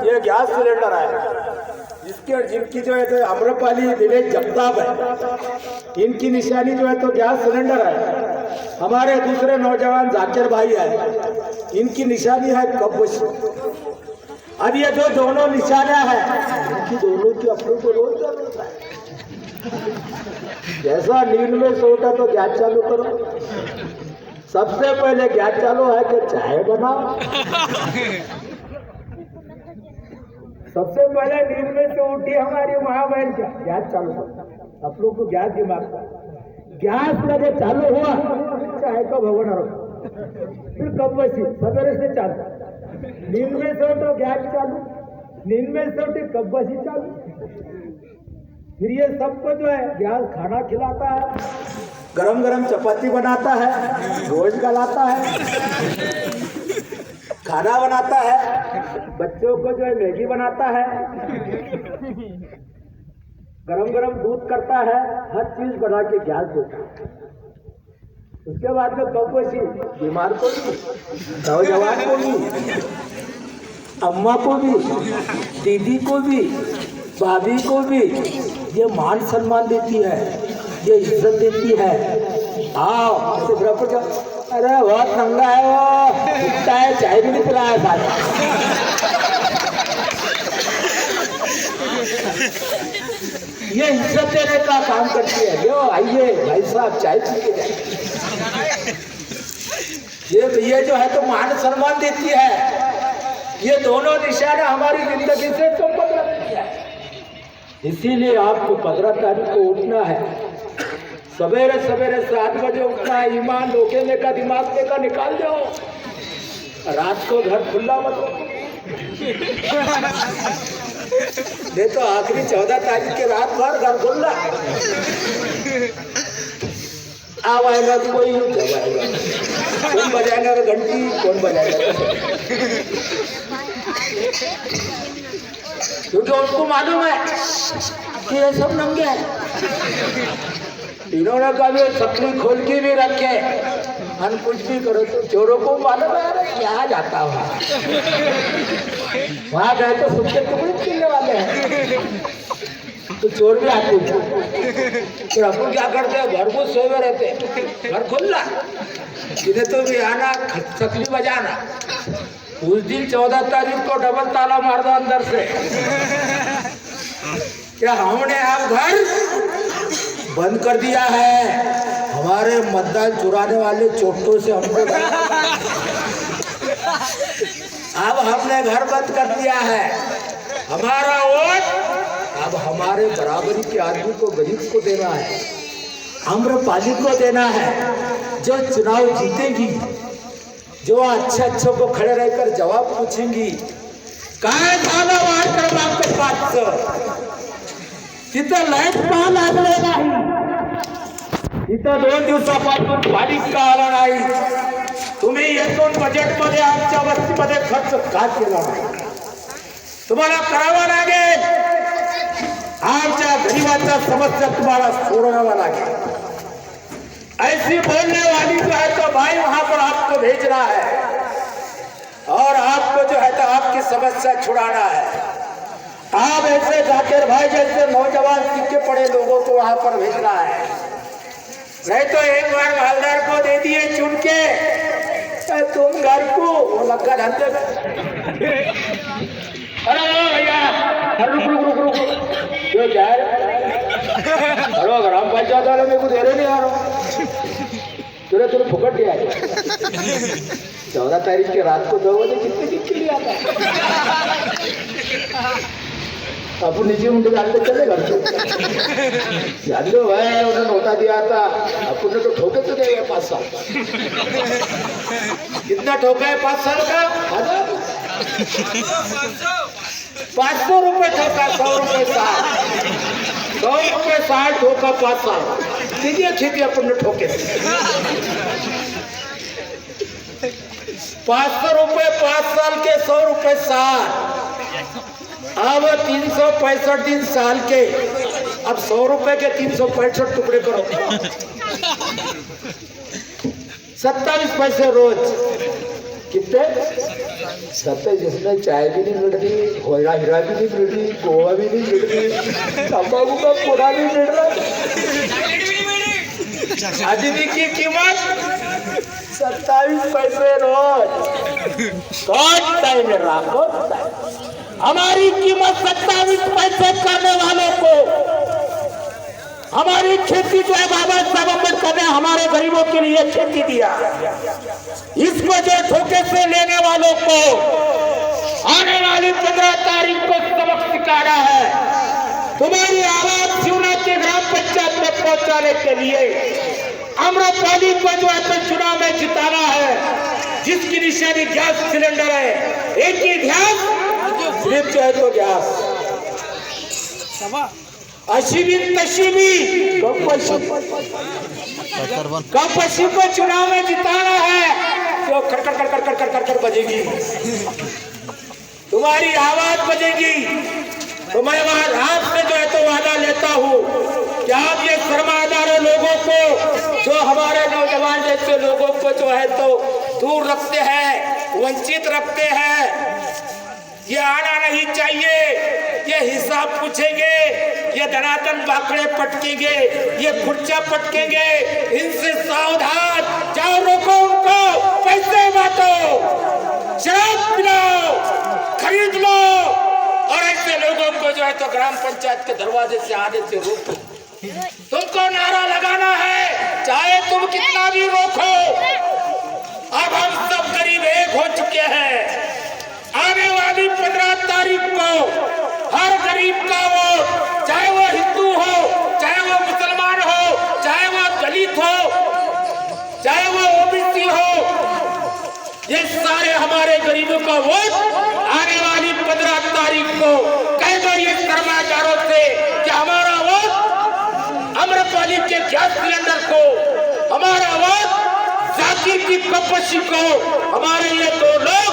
ये gas cylinder है, जिनकी जो है तो आम्रपाली विवेक जगताप है, इनकी निशानी जो है तो गैस सिलेंडर है। हमारे दूसरे नौजवान जाकिर भाई है, इनकी निशानी है कब्ज। अब ये जो दोनों निशानियां हैं, इनकी दोनों की अपनों को रोज जरूरत है। जैसा नींद में सोता तो गैस चालू करो। सबसे पहले गैस चालू है कि चाय बनाओ। सबसे पहले नींद में से उठी हमारी माँ बहन क्या गैस चालू करो। आप लोग को गैस दिमाग का गैस लगे चालू हुआ, चाय का भवन रखो, फिर कब बची सवेरे से चालू। नींद में से उठो गैस चालू, नींद में से उठे कब बची चालू। फिर ये सबको जो है गैस खाना खिलाता है, गरम गरम चपाती बनाता है, रोज गलाता है, खाना बनाता है, बच्चों को जो है मैगी बनाता है, गरम गरम दूध करता है, हर चीज बना के गैस देता है। उसके बाद में कबोशी बीमार को भी, नौजवान को भी, अम्मा को भी, दीदी को भी, भाभी को भी ये मान सम्मान देती है, ये इज्जत देती है। आओ तो बराबर का, अरे बहुत नंगा है वो, दिखता है, चाय भी नहीं पिलाया साथ। ये इज्जत देने का काम करती है। यो आइए भाई साहब चाय पीजिए। ये जो है तो मान सम्मान देती है। ये दोनों निशाना हमारी जिंदगी से चौपट रखती है। इसीलिए आपको 15 तारीख को उठना है, सवेरे सवेरे 7 बजे उठना है। ईमान रोकेने का दिमाग में का निकाल दो, रात को घर खुला मत रखो। नहीं तो आखिरी 14 तारीख के रात भर घर खुला। अब आएगा कोई, जब आएगा कौन बजाएगा घंटी, कौन बजाएगा, क्योंकि उनको मालूम है कि ये सब नंगे हैं। इन्होंने कभी सपनी खोल के भी रखे, हम कुछ भी करो तो चोरों को मालूम है क्या जाता हुआ। वहां गए तो सबके टुकड़े छीनने वाले हैं, तो चोर भी आते हैं। फिर अपन क्या करते हैं, घर को सोए रहते, घर खुला, इन्हें तो भी आना सकली बजाना। उस दिन 14 तारीख को डबल ताला मार दो अंदर से, क्या हमने आप घर बंद कर दिया है। हमारे मतदान चुराने वाले चोटों से हमको अब हमने घर बंद कर दिया है। हमारा वोट अब हमारे बराबरी के आदमी को, गरीब को देना है, आम्रपाली को देना है, जो चुनाव जीतेगी, जो अच्छे को खड़े रहकर जवाब पूछेंगी। काय झालं वार्ड क्रमांक 5, तिथं लाईट पाहायला लागले नाही, तिथं 2 दिवसापासून पालिका आला नाही। तुम्ही एकूण बजेटमध्ये आमच्या वस्तीमध्ये खर्च का केला नाही? तुम्हाला करावा लागेल। आमच्या गरीबांचा समस्या तुम्हाला सोडवावा लागेल। ऐसी बोलने वाली जो है तो भाई वहां पर आपको भेजना है, और आपको जो है तो आपकी समस्या छुड़ाना है। आप ऐसे जाकिर भाई जैसे नौजवान सीखे पड़े लोगों को वहां पर भेजना है। नहीं तो एक बार मालदार को दे दिए चुन के, तुम घर को वो लगा धंधे में। अरे भैया रुक रुक रुक रुक, क्यों क्या है? अरे ग्राम पंचायत वाले मेरे को दे रहे नहीं आ रहा, तुरे फुकट दिया। 14 तारीख की रात को 2 बजे कितने के लिए आता अपन नीचे मुंडे डालते चले घर से। जान लो भाई उन्होंने नोटा दिया था, अपन ने तो ठोके तो नहीं है 5 साल। कितना ठोका है 5 साल का? 500 रुपए ठोका, 100 रुपए 60, 100 रुपए 60 ठोका 5 साल। कीजिए खेती अपन ने ठोके 500 रुपए 5 साल के, 100 रुपए 60। अब 365 दिन साल के, अब 100 रुपए के 365 टुकड़े करो, 27 पैसे रोज, कितने 27 जिसमें चाय भी नहीं मिल रही, होयरा हीरा भी नहीं मिल रही, गोवा भी नहीं मिल रही, तंबाकू का पूरा नहीं मिल रहा। आदमी की कीमत 27 पैसे रोज। कौन टाइम है राखो, हमारी कीमत 27 पैसे करने वालों को हमारी खेती जो है बाबा साहब अम्बेडकर ने हमारे गरीबों के लिए खेती दिया। इसको जो धोखे से लेने वालों को आने वाली 15 तारीख को सबक सिखाना है। तुम्हारी आवाज शिवना के ग्राम पंचायत में पहुंचाने के लिए आम्रपाली को जो है तो चुनाव में जिताना है, जिसकी निशानी गैस सिलेंडर है। एक ही ध्यान सिर्फ जो है तो गैस, अशी भी तशी भी कपशी को चुनाव में जिताना है तो खड़खड़ खड़खड़ खड़खड़ खड़खड़ बजेगी, तुम्हारी आवाज बजेगी। तो मैं आपसे जो है तो वादा लेता हूँ कि आप ये सरमादारों लोगों को, जो हमारे नौजवान जैसे लोगों को जो है तो दूर रखते हैं, वंचित रखते हैं, ये आना नहीं चाहिए, ये हिसाब पूछेंगे, ये धनातन बाकड़े पटकेंगे, ये खुर्चा पटकेंगे, इनसे सावधान। जाओ रोको उनको, पैसे बांटो, शराब पिलाओ, खरीद लो और ऐसे लोगों को जो है तो ग्राम पंचायत के दरवाजे से आने से रोको। तुमको नारा लगाना है, चाहे तुम कितना भी रोको। अब हम सब गरीब एक हो चुके हैं। आने वाली 15 तारीख को हर गरीब का वोट, चाहे वो हिंदू हो, चाहे वो मुसलमान हो, चाहे वो दलित हो, चाहे वो ओबीसी हो, ये सारे हमारे गरीबों का वोट आने वाली 15 तारीख को कह दो ये सरमादारों से कि हमारा वोट आम्रपाली के गैस सिलेंडर को, हमारा वोट जाकिर की कपशी को। हमारे ये दो लोग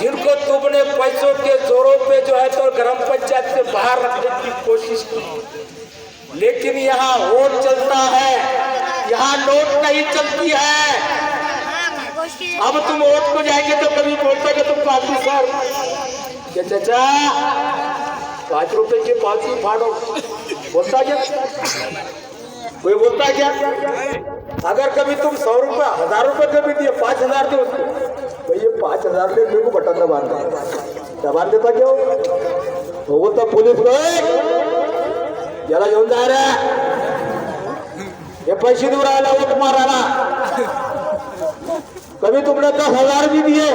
जिनको तुमने पैसों के जोरों पे जो है तो ग्राम पंचायत से बाहर रखने की कोशिश की, लेकिन यहाँ वोट चलता है, यहाँ नोट नहीं चलती है। अब तुम वोट को जाएंगे तो कभी बोलते कि तुम काफी सर क्या चाचा 5 रुपए के 5 ही फाड़ो, बोलता क्या? कोई बोलता क्या? अगर कभी तुम 100 रुपए 1000 रुपए कभी दिए, 5000 दे उसको, तो ये 5000 ले मेरे को बटन दबान देता क्यों? वो तो पुलिस गए याला घेऊन जा रे, ये पैसे दूर आला वोट माराना। कभी तुमने 10,000 भी दिए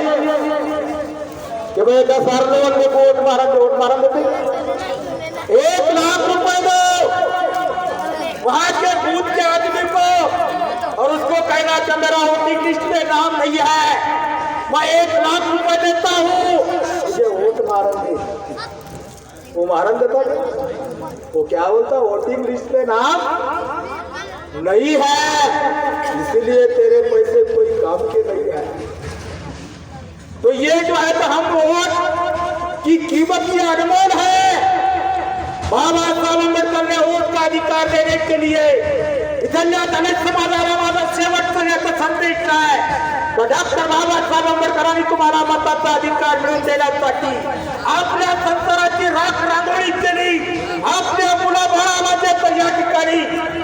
कि भाई 10,000 लोग मेरे को वोट मारा देते। 1 लाख रुपए दो वहां के बूथ के आदमी को और उसको कहना कि मेरा वोटिंग लिस्ट में नाम नहीं है, मैं 1 लाख रुपए देता हूँ, मुझे वोट मारन दे। वो मारन देता क्या? वो क्या बोलता? वोटिंग लिस्ट में नाम नहीं है, इसलिए तेरे पैसे कोई काम के नहीं है। तो ये जो है तो हम वोट की कीमत की अनमोल है। बाबा साहेब आंबेडकर ने वोट का अधिकार देने के लिए इथल्या दलित समाजाला माझा शेवटचा याचा संदेश आहे, डॉक्टर बाबासाहेब आंबेडकरांनी तुम्हाला मताचा अधिकार मिळवून देण्यासाठी आपल्या संसाराची राख रांगोळी केली, आपल्या मुलाबाळाला जे या ठिकाणी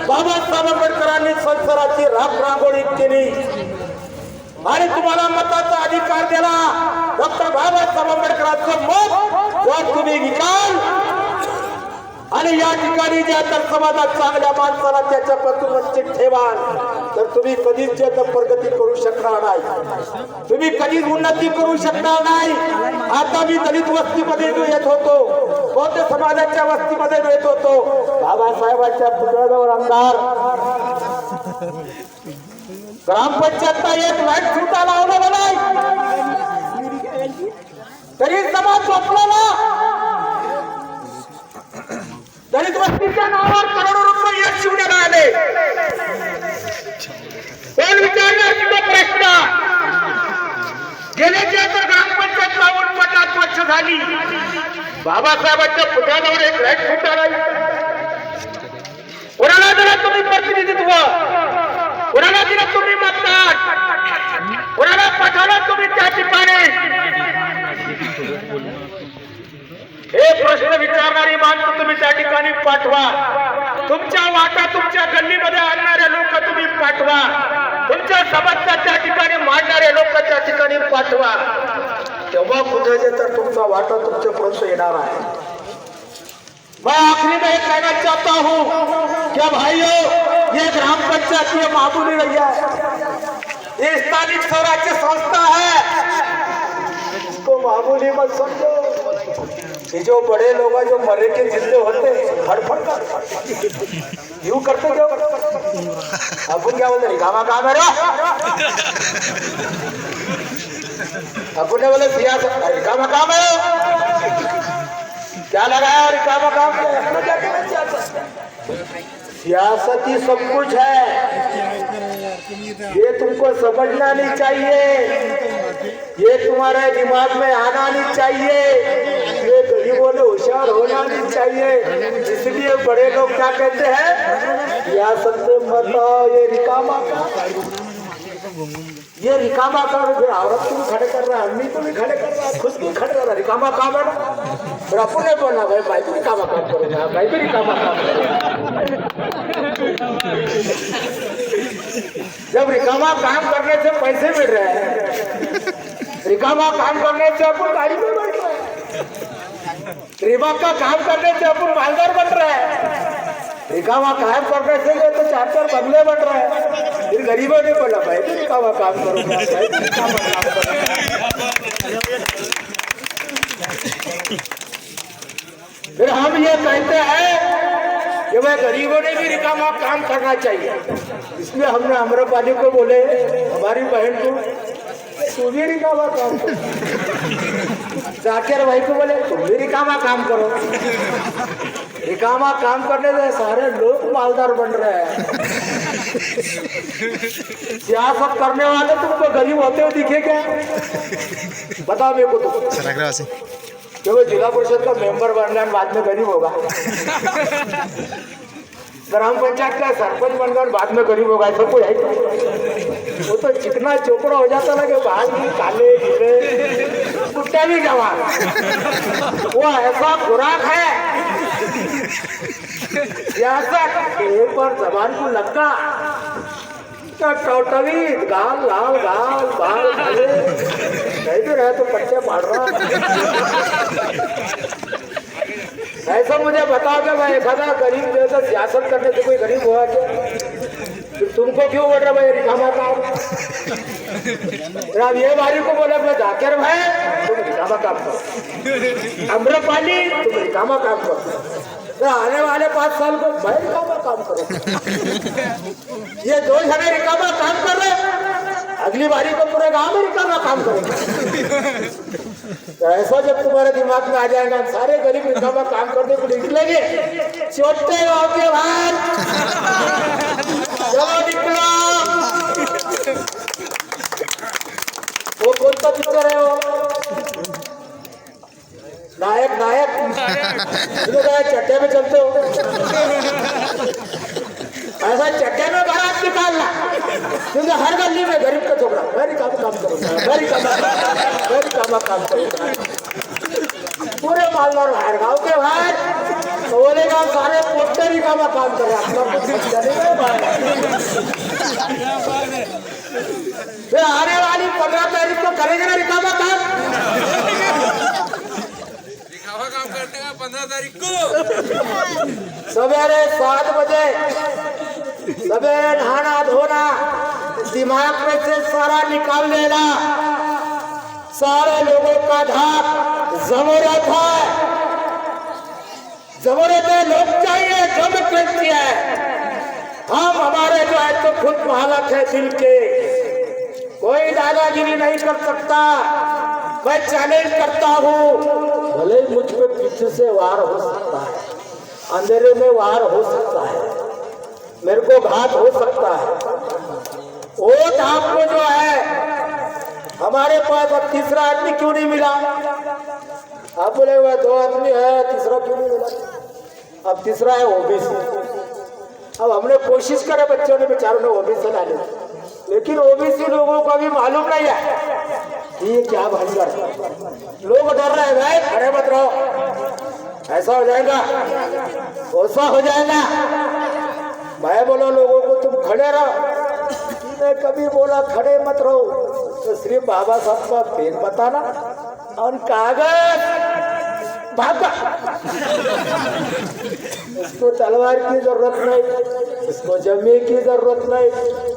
बाबासाहेब आंबेडकरांनी संसाराची राख रांगोळी केली आणि तुम्हाला मताचा अधिकार दिला। डॉक्टर बाबासाहेब आंबेडकरांचं मत जर तुम्ही विकाल आणि या ठिकाणी ज्या तर समाजात चांगल्या माणसाला त्याच्यापासून वंचित ठेवाल तर तुम्ही कधीच जे प्रगती करू शकणार नाही, तुम्ही कधीच उन्नती करू शकणार नाही। आता मी दलित वस्तीमध्ये येत होतो, बौद्ध समाजाच्या वस्तीमध्ये येत होतो, बाबासाहेबांच्या पुतळ्याजवळ आमदार ग्रामपंचायतला 1 लाख सुटा लावला नाही, तरी समाज झोपला ना। दलित वस्तीच्या नावावर करोडो रुपये एक शिवण्याला आले। पण विचारणार तुझा प्रश्न गेल्याच्या तर ग्रामपंचायत लावून 50 वर्ष झाली, बाबासाहेबांच्या पुतळ्यावर 1 लाख सुटा नाही। कोणाला दिला तुम्ही प्रतिनिधित्व? कोणाला दिलं तुम्ही मतदान, कोणाला पाठवलं तुम्ही त्या ठिकाणी, हे प्रश्न विचारणारी माणसं तुम्ही त्या ठिकाणी पाठवा. तुमच्या वाटा तुमच्या गल्लीमध्ये आणणारे लोक तुम्ही पाठवा. तुमच्या समस्या त्या ठिकाणी मांडणारे लोक त्या ठिकाणी पाठवा. तेव्हा कुठे तर तुमचा वाटा तुमच्यापर्यंत येणार आहे. मैं आखिरी में एक कहना चाहता हूँ कि भाइयों, ये ग्राम पंचायत ये मामूली नहीं है, ये स्थानिक स्वराज्य संस्था है, इसको मामूली मत समझो. ये जो बड़े लोग हैं जो मरे के जिंदे होते फड़फड़ कर यूं करते जो अपन क्या बोलते रिकामा काम है. अपन ने बोले सियासत रिकामा काम है, क्या लगाया रिकामा काम सियासत ही सब कुछ है. ये तुमको समझना नहीं चाहिए, ये तुम्हारे दिमाग में आना नहीं चाहिए, ये गरीबों ने होशियार होना नहीं चाहिए. इसलिए बड़े लोग क्या कहते हैं, सियासत में मत आओ, ये रिकामा काम, ये रिकामा काम. फिर औरत को भी खड़े कर रहा है, अम्मी को भी खड़े कर रहा है, खुद भी खड़े कर रहा है, रिकामा काम है ना. फिर अपन ने बोला भाई भी रिकामा काम करूंगा, भाई भी रिकामा काम करूंगा. जब रिकामा काम करने से पैसे मिल रहे हैं, रिकामा काम करने से अपन गाड़ी में बैठ रहे हैं, रिकामा का काम करने से अपन मालदार बन रहे हैं, रिकामा काम करने से तो 4-4 बंगले बन रहे हैं. फिर गरीबों ने बोला भाई भी रिकामा काम करूंगा, भाई भी रिकामा काम करूंगा. फिर हम ये कहते हैं कि भाई गरीबों ने भी रिकामा काम करना चाहिए. इसलिए हमने आम्रपाली को बोले, हमारी बहन को, तू भी रिकामा काम करो. जाकिर भाई को बोले तुम भी रिकामा काम करो. रिकामा काम करने से सारे लोग मालदार बन रहे हैं. सियासत करने वाले तुमको गरीब होते हुए दिखे क्या? बताओ मेरे को. तो क्योंकि जिला परिषद का मेंबर बनकर बाद में गरीब होगा, ग्राम पंचायत का सरपंच बनकर बाद में गरीब होगा, ऐसा कोई है? वो तो चिकना चोपड़ा हो जाता ना कि बाल भी काले ढीले कुत्ते भी जवान, वो ऐसा खुराक है. सियासत एक बार जबान को लगा टौटवी गाल लाल गाल बाल काले नहीं भी रहे तो पट्टे मार रहा. ऐसा मुझे बताओ कि भाई एखादा गरीब जो है सियासत करने से कोई गरीब हुआ क्या? फिर तुमको क्यों बोल रहा भाई रिकामा काम? अब ये बारी को बोला मैं जाकिर भाई तुम रिकामा काम करो, आम्रपाली तुम रिकामा काम करो, तो आने वाले 5 साल को मैं रिकामा काम करो. ये 2 जने रिकामा काम कर रहे, अगली बारी को पूरे गांव में रिकामा काम करेंगे. तो ऐसा जब तुम्हारे दिमाग में आ जाएगा, सारे गरीब रिकामा काम करने को निकलेंगे. छोटे गाँव के बाहर चलो निकलो. वो कौन सा पिक्चर है वो? नायक चट्टे में चलते हो, ऐसा चट्टे में बारात निकालना. क्योंकि हर गली में गरीब का छोकरा मैं रिकामा काम करूंगा, मैं रिकामा काम करूंगा. पूरे मालदार बाहर गाँव के बाहर तो बोलेगा सारे पोते रिकामा काम कर रहे हैं, अपना कुछ फिर आने वाली 15 तारीख को करेंगे ना रिकामा काम. काम करने का 15 तारीख को सवेरे 7 बजे सवेरे नहाना धोना, दिमाग में से सारा निकाल लेना. सारे लोगों का धाक जमूरत है, जमूरत लोग चाहिए, डेमोक्रेसी है. हम हमारे जो है तो खुद मालक है दिल के, कोई दादागिरी नहीं कर सकता. मैं चैलेंज करता हूँ, भले ही मुझ पे पीछे से वार हो सकता है, अंधेरे में वार हो सकता है, मेरे को घात हो सकता है. वोट आपको जो है हमारे पास अब तीसरा आदमी क्यों नहीं मिला? आप बोले हुआ 2 आदमी है, तीसरा क्यों नहीं मिला? अब तीसरा है ओबीसी. अब हमने कोशिश करे बच्चों ने बेचारों ने ओबीसी डाले, लेकिन ओबीसी लोगों को अभी मालूम नहीं है कि ये क्या भंगर। लोग डर रहे हैं, भाई खड़े मत रहो, ऐसा हो जाएगा वैसा हो जाएगा। मैं बोला लोगों को तुम खड़े रहो, मैं कभी बोला खड़े मत रहो, तो सिर्फ बाबा साहब का पेन बताना और कागज भागा। इसको तलवार की जरूरत नहीं, इसको जमे की जरूरत नहीं,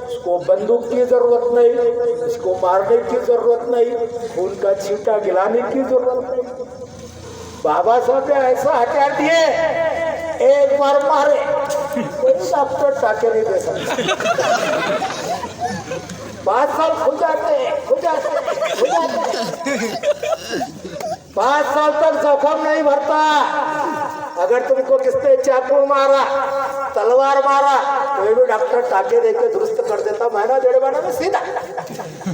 इसको बंदूक की जरूरत नहीं, इसको मारने की जरूरत नहीं, खून का छींटा गिलाने की जरूरत नहीं। बाबा साहब ने ऐसा हथियार दिए, एक बार मारे कोई डॉक्टर टाके नहीं दे सकता। 5 साल खो जाते 5 साल तक जख्म नहीं भरता। अगर तुमको किसने चाकू मारा, तलवार मारा, तो ये भी डॉक्टर टाके देके दुरुस्त कर देता, महीना 1.5 महीने में सीधा।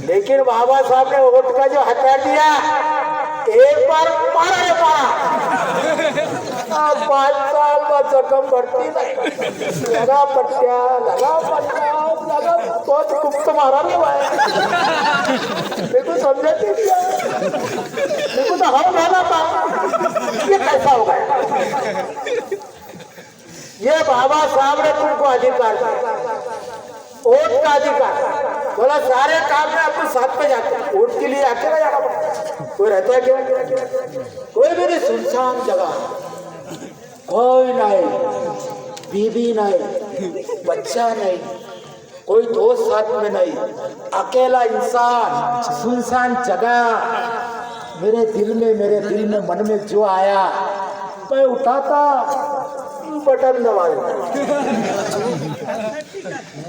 लेकिन बाबा साहब ने वोट का जो हथियार दिया, एक बार मारा रे मारा, 5 साल में जख्म भरती नहीं। लगा पट्टिया लगा तो गुप्त मारा रे भाई, देखो समझे देखो तो हम रहना था, ये कैसा हो गया। ये बाबा साहब ने तुमको अधिकार दिया, वोट का अधिकार। बोला सारे काम में आपको साथ में जाते, वोट के लिए अकेला जाना पड़ता। कोई रहता है क्या? कोई भी नहीं, सुनसान जगह, कोई नहीं, बीबी नहीं, बच्चा नहीं, कोई दोस्त साथ में नहीं, अकेला इंसान, सुनसान जगह। मेरे दिल में मन में जो आया मैं उठाता, बटन दबाया।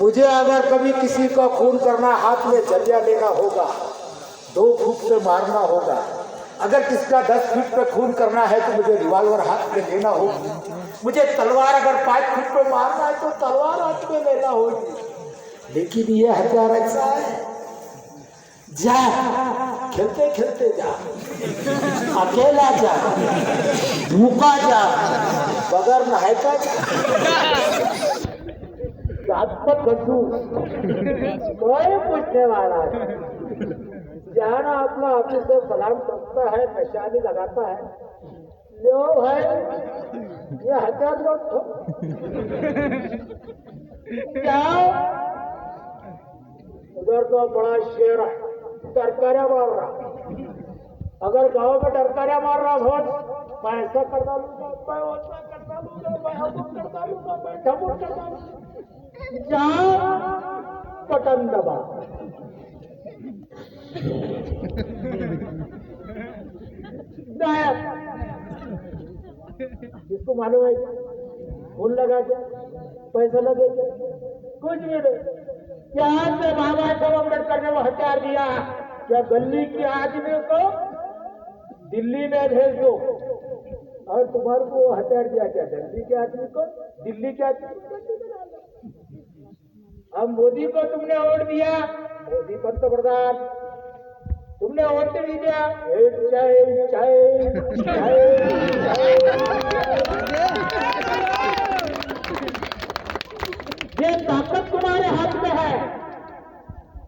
मुझे अगर कभी किसी का खून करना, हाथ में जरिया लेना होगा, 2 फुट से मारना होगा, अगर किसका 10 फीट पे खून करना है तो मुझे रिवॉल्वर हाथ में लेना होगी, मुझे तलवार अगर 5 फीट पे मारना है तो तलवार हाथ में लेना होगी। लेकिन ये हथियार ऐसा है, जा खेलते खेलते जा, अकेला जा, भूखा जा, बगैर नहाए का गड्ढू, कोई पूछने वाला है। जाना अपना ऑफिस से सलाम करता है, निशानी लगाता है, लो भाई ये हथियार लो, जाओ। उधर तो बड़ा शेर है, टरकारिया मार रहा। अगर गांव में टरकारिया मार रहा बहुत, मैं ऐसा कर डालूंगा, मैं वैसा कर डालूंगा, मैं अमुक कर डालूंगा, मैं ढमुक कर डालूंगा। जाओ बटन दबा, जिसको मालूम है फूल लगा के पैसा लगेगा, कुछ भी नहीं। क्या से बाबा साहब अम्बेडकर ने वो हथियार दिया, क्या गली के आदमी को दिल्ली में भेज दो, और तुम्हारे को वो हथियार दिया, क्या दिल्ली के आदमी को दिल्ली के आदमी को। अब मोदी को तुमने वोट दिया, मोदी पंतप्रधान, तुमने वोट नहीं दिया, ये ताकत तुम्हारे हाथ में है।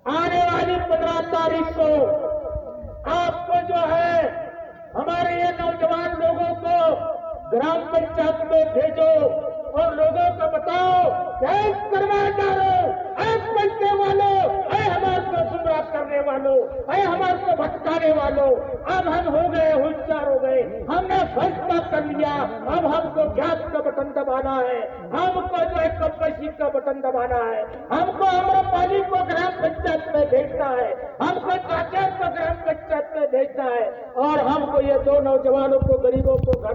आने वाली 15 तारीख को आपको जो है, हमारे ये नौजवान लोगों को ग्राम पंचायत में भेजो और लोगों को बताओ, जय करवादारों, आप बनने वालों, अरे हमारे को गुमराह करने वालों, अरे हमारे को भटकाने वालों, अब हम हो गए, होशियार हो गए, हमने फैसला कर लिया, अब हमको गैस का बटन दबाना है, हमको जो है कंपनी का बटन दबाना है, हमको अम्रपाली को ग्राम पंचायत में भेजना है, हमको काकेर को ग्राम पंचायत में भेजना है, और हमको ये 2 नौजवानों को, गरीबों को घर